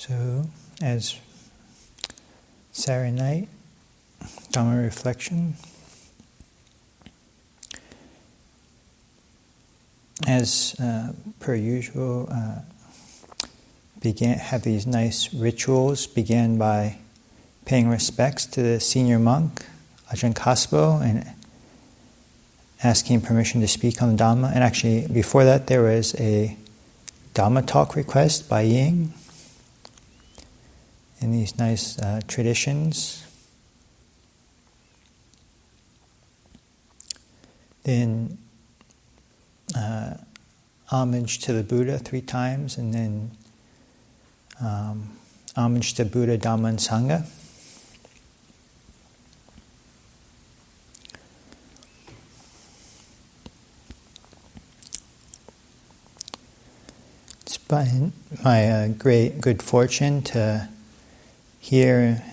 So, as Saturday night, Dharma reflection. As per usual, have these nice rituals. Begin by paying respects to the senior monk, Ajahn Thitapanno, and asking permission to speak on the Dhamma. And actually, before that, there was a Dhamma talk request by Ying. In these nice traditions. Then homage to the Buddha 3 times, and then homage to Buddha, Dhamma, and Sangha. It's been my great good fortune to hear,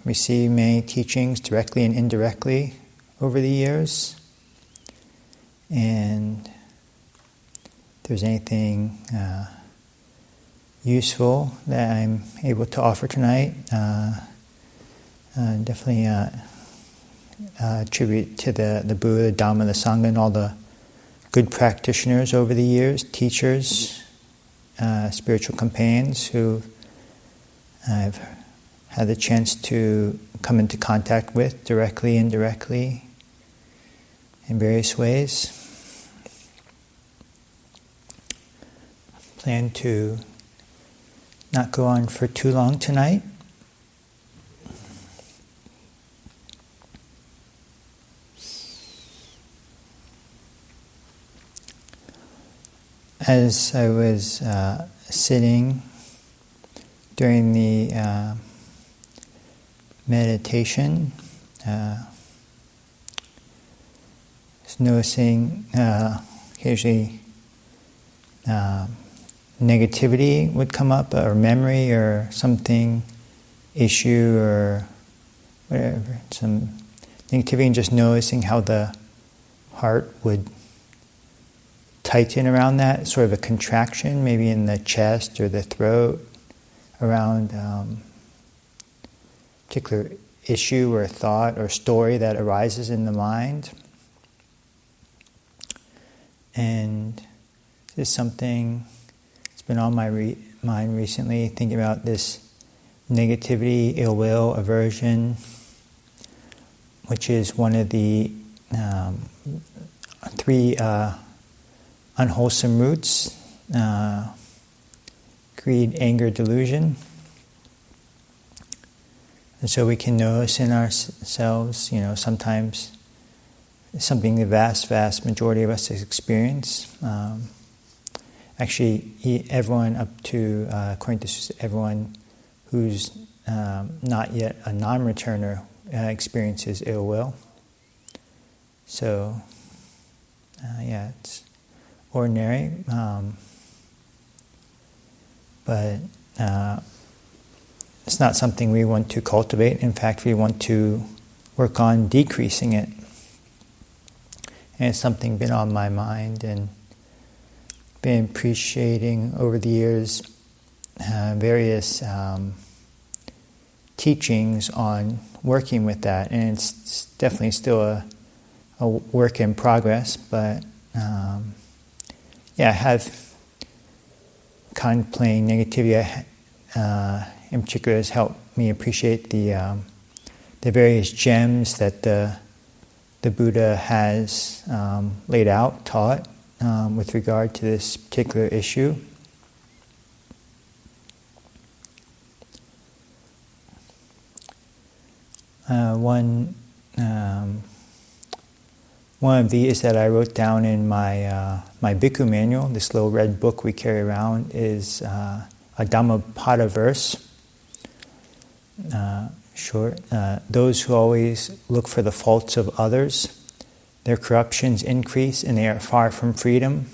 receive many teachings directly and indirectly over the years. And if there's anything useful that I'm able to offer tonight, definitely attribute to the Buddha, Dhamma, the Sangha, and all the good practitioners over the years, teachers, spiritual companions who I've had the chance to come into contact with directly, indirectly, in various ways. Plan to not go on for too long tonight. As I was sitting during the meditation, just noticing occasionally negativity would come up, or memory, or something, issue, or whatever, some negativity, and just noticing how the heart would tighten around that, sort of a contraction, maybe in the chest or the throat, around particular issue or thought or story that arises in the mind. And this is something that's been on my mind recently, thinking about this negativity, ill will, aversion, which is one of the 3 unwholesome roots: greed, anger, delusion. And so we can notice in ourselves, sometimes something the vast majority of us experience. Actually, everyone up to, according to everyone who's not yet a non-returner, experiences ill will. So, it's ordinary, but it's not something we want to cultivate. In fact, we want to work on decreasing it. And it's something been on my mind, and been appreciating over the years various teachings on working with that. And it's definitely still a work in progress, but I have contemplating negativity in particular has helped me appreciate the various gems that the Buddha has laid out, taught with regard to this particular issue. One of these that I wrote down in my Bhikkhu manual, this little red book we carry around, is a Dhammapada verse. Short. Those who always look for the faults of others, their corruptions increase and they are far from freedom.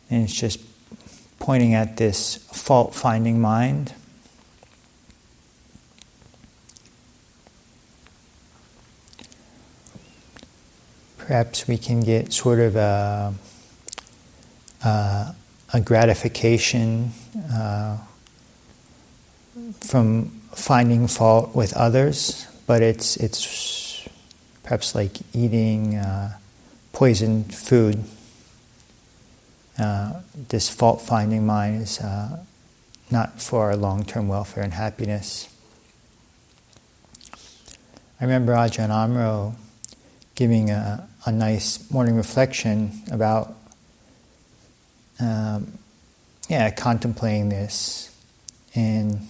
And it's just pointing at this fault-finding mind. Perhaps we can get sort of a gratification from finding fault with others, but it's perhaps like eating poisoned food. This fault-finding mind is not for our long-term welfare and happiness. I remember Ajahn Amro giving a nice morning reflection about contemplating this. And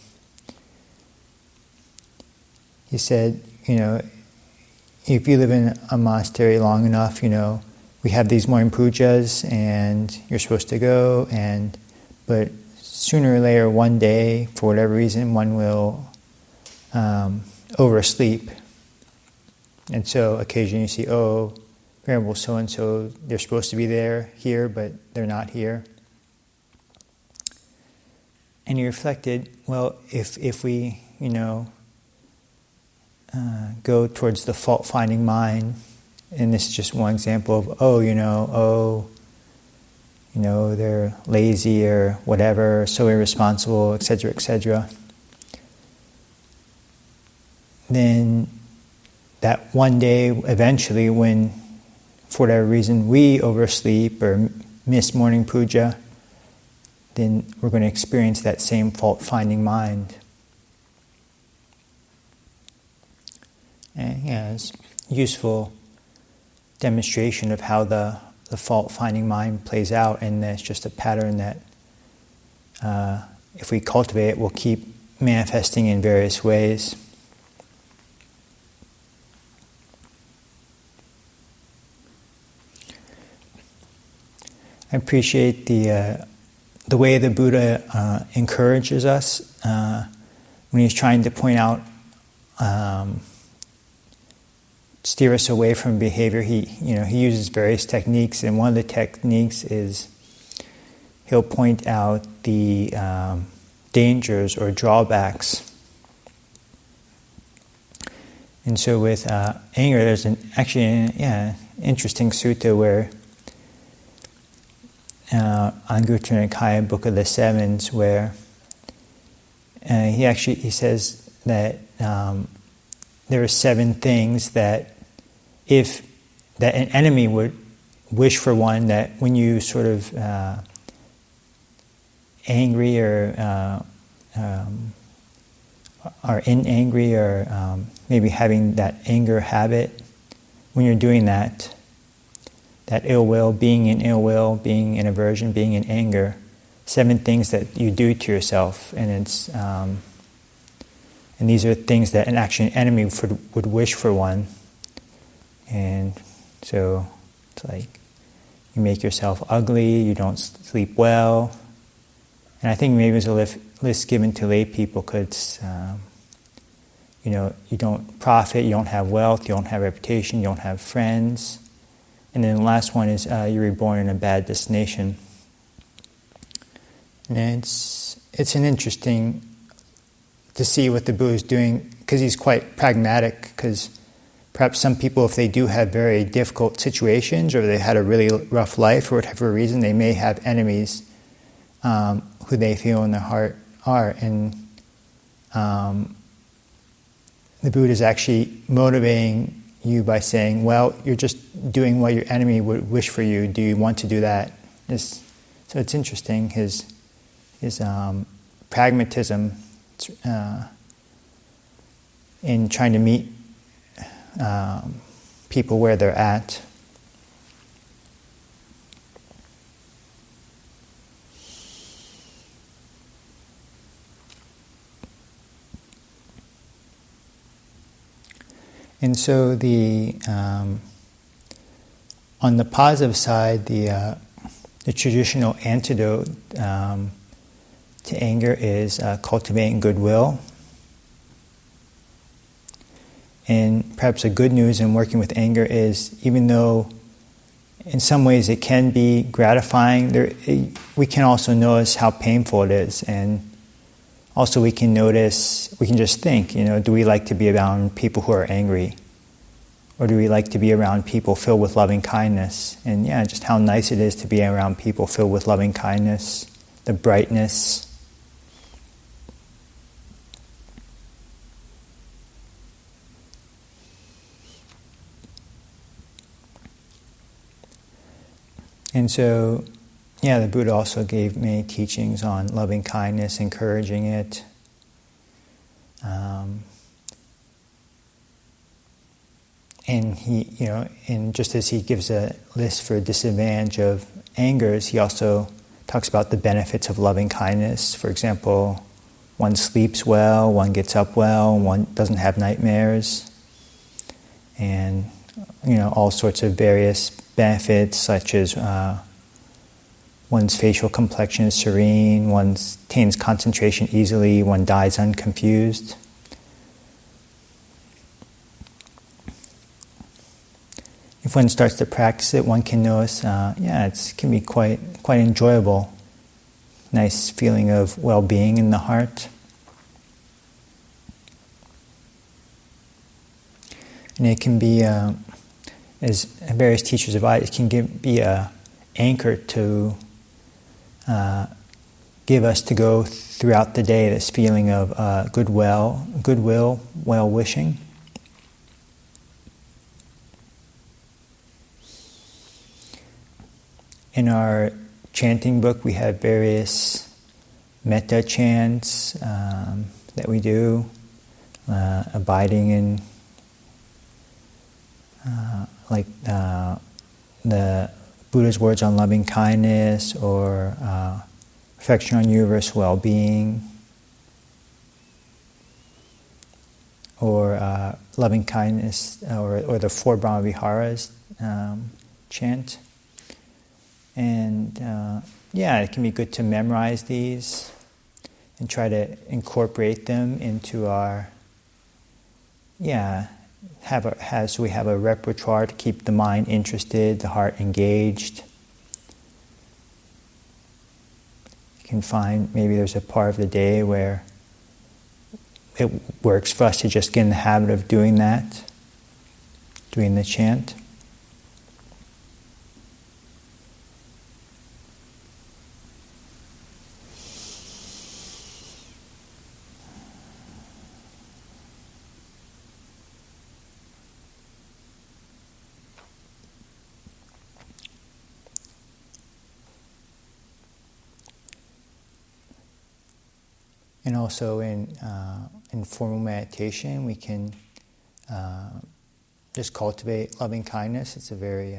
he said, if you live in a monastery long enough, we have these morning pujas and you're supposed to go, but sooner or later, one day, for whatever reason, one will oversleep. And so occasionally you see, Venerable so-and-so, they're supposed to be here, but they're not here. And he reflected, well, if we, go towards the fault-finding mind, and this is just one example of, they're lazy or whatever, so irresponsible, etc., then that one day, eventually, when, for whatever reason, we oversleep or miss morning puja, then we're going to experience that same fault-finding mind. And it's a useful demonstration of how the fault-finding mind plays out, and it's just a pattern that if we cultivate it, will keep manifesting in various ways. I appreciate the way the Buddha encourages us when he's trying to point out, steer us away from behavior. He uses various techniques, and one of the techniques is he'll point out the dangers or drawbacks. And so with anger, there's an interesting sutta where Anguttara Nikaya, Book of the Sevens, where he says that there are 7 things that an enemy would wish for one, that when you sort of angry or are angry or maybe having that anger habit, when you're doing that ill will, being in ill will, being in aversion, being in anger, 7 things that you do to yourself, and it's and these are things that an enemy would wish for one. And so it's like you make yourself ugly, you don't sleep well, and I think maybe there's a list given to lay people because you don't profit, you don't have wealth, you don't have reputation, you don't have friends. And then the last one is you're reborn in a bad destination. And it's an interesting to see what the Buddha is doing, because he's quite pragmatic, because perhaps some people, if they do have very difficult situations or they had a really rough life for whatever reason, they may have enemies who they feel in their heart are. And the Buddha is actually motivating you by saying, well, you're just doing what your enemy would wish for you. Do you want to do that? So it's interesting, his pragmatism in trying to meet people where they're at. And so on the positive side, the traditional antidote to anger is cultivating goodwill. And perhaps the good news in working with anger is, even though in some ways it can be gratifying, we can also notice how painful it is. And also we can just think, do we like to be around people who are angry? Or do we like to be around people filled with loving kindness? And just how nice it is to be around people filled with loving kindness, the brightness. And so, the Buddha also gave many teachings on loving kindness, encouraging it. And he, and just as he gives a list for disadvantage of angers, he also talks about the benefits of loving kindness. For example, one sleeps well, one gets up well, one doesn't have nightmares, and all sorts of various benefits, such as one's facial complexion is serene, one attains concentration easily, one dies unconfused. If one starts to practice it, one can notice, it can be quite enjoyable. Nice feeling of well-being in the heart. And it can be, as various teachers advise, it can be an anchor to give us to go throughout the day, this feeling of goodwill, well-wishing. In our chanting book, we have various metta chants that we do, abiding in the Buddha's words on loving kindness, or reflection on universal well-being, or loving kindness, or the four Brahma Viharas chant. And it can be good to memorize these and try to incorporate them into our, so we have a repertoire to keep the mind interested, the heart engaged. You can find maybe there's a part of the day where it works for us to just get in the habit of doing that, doing the chant. And also in formal meditation, we can just cultivate loving kindness. It's a very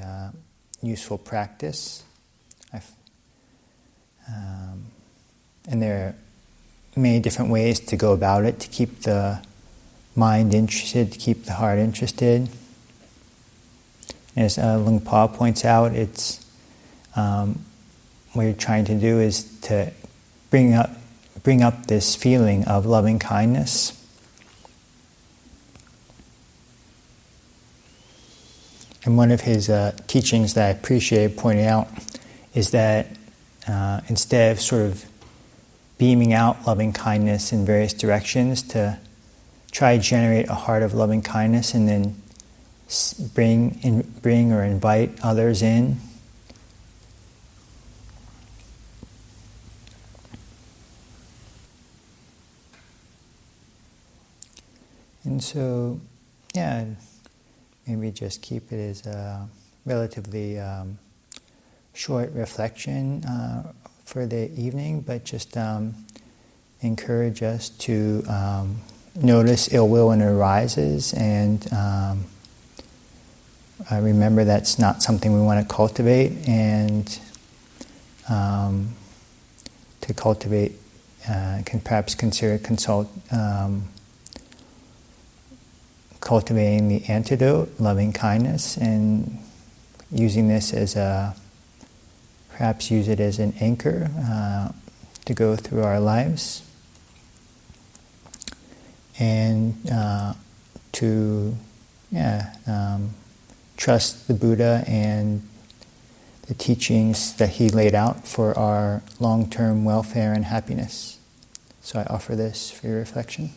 useful practice. And there are many different ways to go about it, to keep the mind interested, to keep the heart interested. As Lung Pa points out, it's what you're trying to do is to bring up this feeling of loving kindness. And one of his teachings that I appreciate pointing out is that instead of sort of beaming out loving kindness in various directions, to try to generate a heart of loving kindness and then bring or invite others in. And so, maybe just keep it as a relatively short reflection for the evening, but just encourage us to notice ill will when it arises, and remember that's not something we want to cultivate, and to cultivate can perhaps consider cultivating the antidote, loving kindness, and using this as perhaps use it as an anchor to go through our lives, and to trust the Buddha and the teachings that he laid out for our long-term welfare and happiness. So I offer this for your reflection.